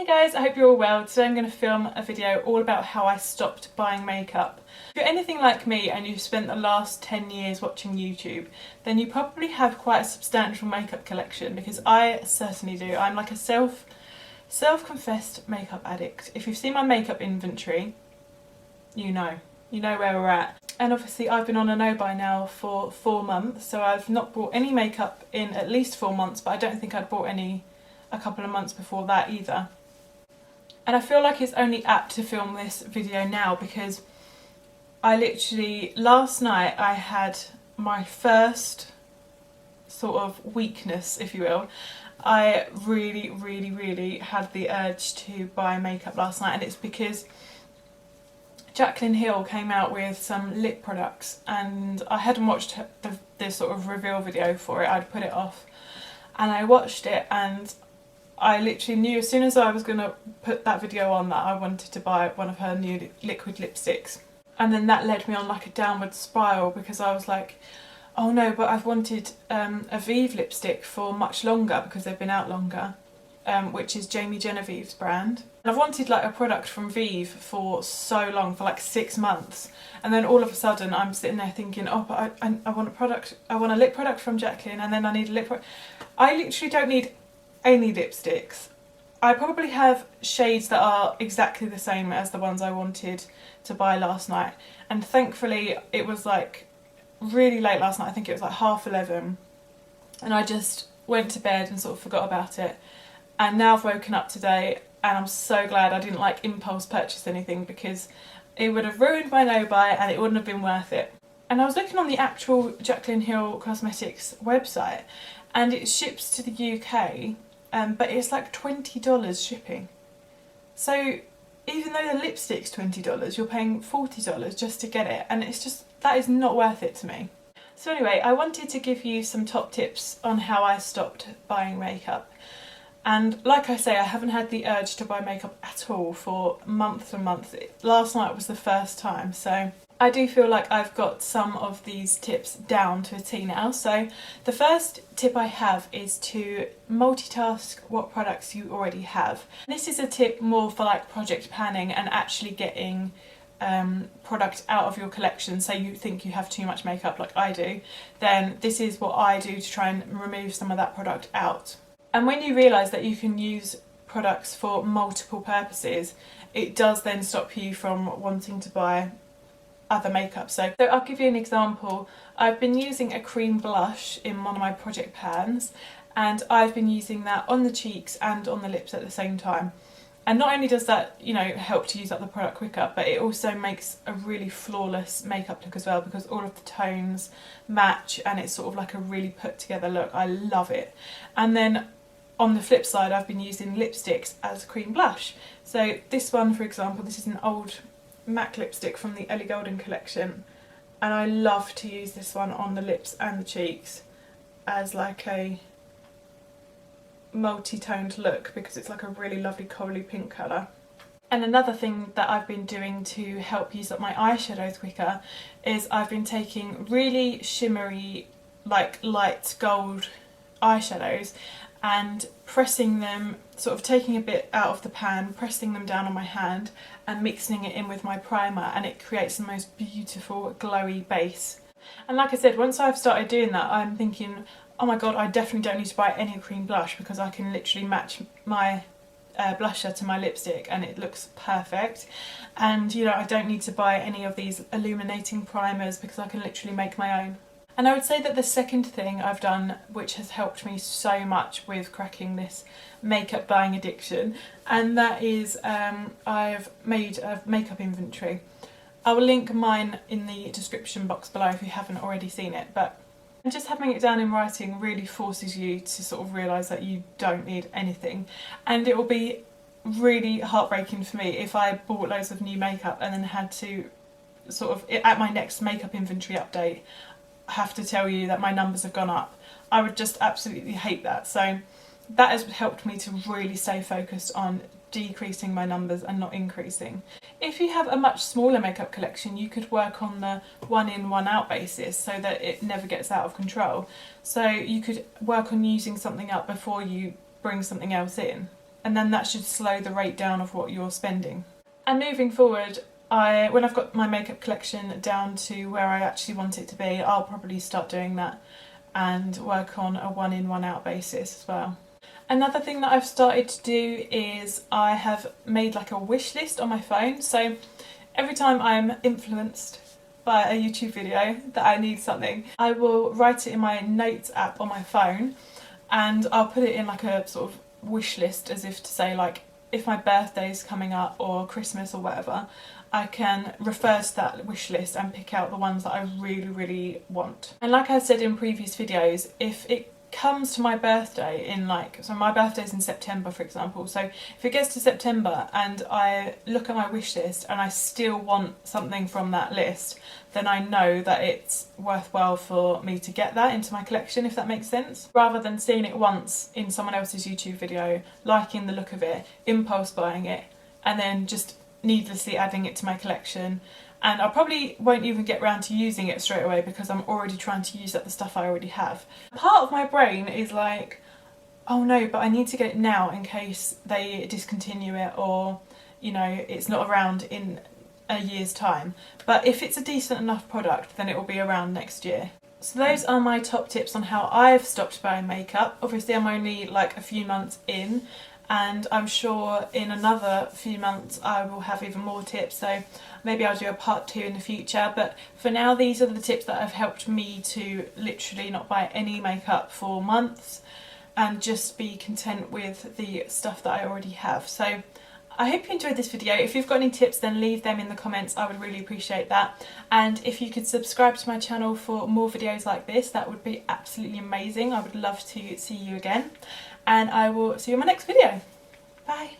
Guys, I hope you're all well. Today I'm going to film a video all about how I stopped buying makeup. If you're anything like me and you've spent the last 10 years watching YouTube, then you probably have quite a substantial makeup collection, because I certainly do. I'm like a self-confessed makeup addict. If you've seen my makeup inventory, you know where we're at. And obviously I've been on a no-buy now for 4 months, so I've not bought any makeup in at least 4 months, but I don't think I'd bought any a couple of months before that either. And I feel like it's only apt to film this video now because I literally, last night I had my first sort of weakness, if you will. I really had the urge to buy makeup last night, and it's because Jaclyn Hill came out with some lip products and I hadn't watched the sort of reveal video for it. I'd put it off and I watched it, and I literally knew as soon as I was going to put that video on that I wanted to buy one of her new liquid lipsticks. And then that led me on like a downward spiral, because I was like, oh no, but I've wanted a Vive lipstick for much longer because they've been out longer, which is Jamie Genevieve's brand. And I've wanted like a product from Vive for so long, for like 6 months. And then all of a sudden I'm sitting there thinking, oh, but I want a product, I want a lip product from Jaclyn, and then I need a lip product. I literally don't need any lipsticks. I probably have shades that are exactly the same as the ones I wanted to buy last night, and thankfully it was like really late last night. I think it was like 11:30, and I just went to bed and sort of forgot about it. And now I've woken up today and I'm so glad I didn't like impulse purchase anything, because it would have ruined my no-buy and it wouldn't have been worth it. And I was looking on the actual Jaclyn Hill Cosmetics website, and it ships to the UK, but it's like $20 shipping. So even though the lipstick's $20, you're paying $40 just to get it, and it's just, that is not worth it to me. So anyway, I wanted to give you some top tips on how I stopped buying makeup. And like I say, I haven't had the urge to buy makeup at all for months and months. Last night was the first time, so I do feel like I've got some of these tips down to a T now. So the first tip I have is to multitask what products you already have. This is a tip more for like project planning and actually getting product out of your collection. So you think you have too much makeup like I do, then this is what I do to try and remove some of that product out. And when you realise that you can use products for multiple purposes, it does then stop you from wanting to buy other makeup. So I'll give you an example. I've been using a cream blush in one of my project pans, and I've been using that on the cheeks and on the lips at the same time. And not only does that, you know, help to use up the product quicker, but it also makes a really flawless makeup look as well, because all of the tones match and it's sort of like a really put together look. I love it. And then on the flip side, I've been using lipsticks as cream blush. So this one, for example, this is an old MAC lipstick from the Ellie Goulding collection, and I love to use this one on the lips and the cheeks as like a multi-toned look, because it's like a really lovely corally pink colour. And another thing that I've been doing to help use up my eyeshadows quicker is I've been taking really shimmery, like light gold eyeshadows and pressing them, sort of taking a bit out of the pan, pressing them down on my hand and mixing it in with my primer, and it creates the most beautiful glowy base. And like I said, once I've started doing that, I'm thinking, oh my god, I definitely don't need to buy any cream blush, because I can literally match my blusher to my lipstick and it looks perfect. And you know, I don't need to buy any of these illuminating primers, because I can literally make my own. And I would say that the second thing I've done, which has helped me so much with cracking this makeup buying addiction, and that is I've made a makeup inventory. I will link mine in the description box below if you haven't already seen it, but just having it down in writing really forces you to sort of realise that you don't need anything. And it will be really heartbreaking for me if I bought loads of new makeup and then had to sort of, at my next makeup inventory update, have to tell you that my numbers have gone up. I would just absolutely hate that. So that has helped me to really stay focused on decreasing my numbers and not increasing. If you have a much smaller makeup collection, you could work on the one in, one out basis so that it never gets out of control. So you could work on using something up before you bring something else in. and then that should slow the rate down of what you're spending. And moving forward, when I've got my makeup collection down to where I actually want it to be, I'll probably start doing that and work on a one in, one out basis as well. Another thing that I've started to do is I have made like a wish list on my phone. So every time I'm influenced by a YouTube video that I need something, I will write it in my notes app on my phone, and I'll put it in like a sort of wish list, as if to say, like, if my birthday's coming up or Christmas or whatever, I can refer to that wish list and pick out the ones that I really, really want. And like I said in previous videos, if it comes to my birthday in so my birthday's in September, for example, so if it gets to September and I look at my wish list and I still want something from that list, then I know that it's worthwhile for me to get that into my collection, if that makes sense. Rather than seeing it once in someone else's YouTube video, liking the look of it, impulse buying it, and then just needlessly adding it to my collection. And I probably won't even get round to using it straight away because I'm already trying to use up the stuff I already have. Part of my brain is like, oh no, but I need to get it now in case they discontinue it, or, you know, it's not around in a year's time. But if it's a decent enough product, then it will be around next year. So those are my top tips on how I've stopped buying makeup. Obviously I'm only like a few months in, and I'm sure in another few months I will have even more tips, so maybe I'll do a part 2 in the future. But for now, these are the tips that have helped me to literally not buy any makeup for months and just be content with the stuff that I already have. So I hope you enjoyed this video. If you've got any tips, then leave them in the comments. I would really appreciate that. And if you could subscribe to my channel for more videos like this, that would be absolutely amazing. I would love to see you again. And I will see you in my next video. Bye.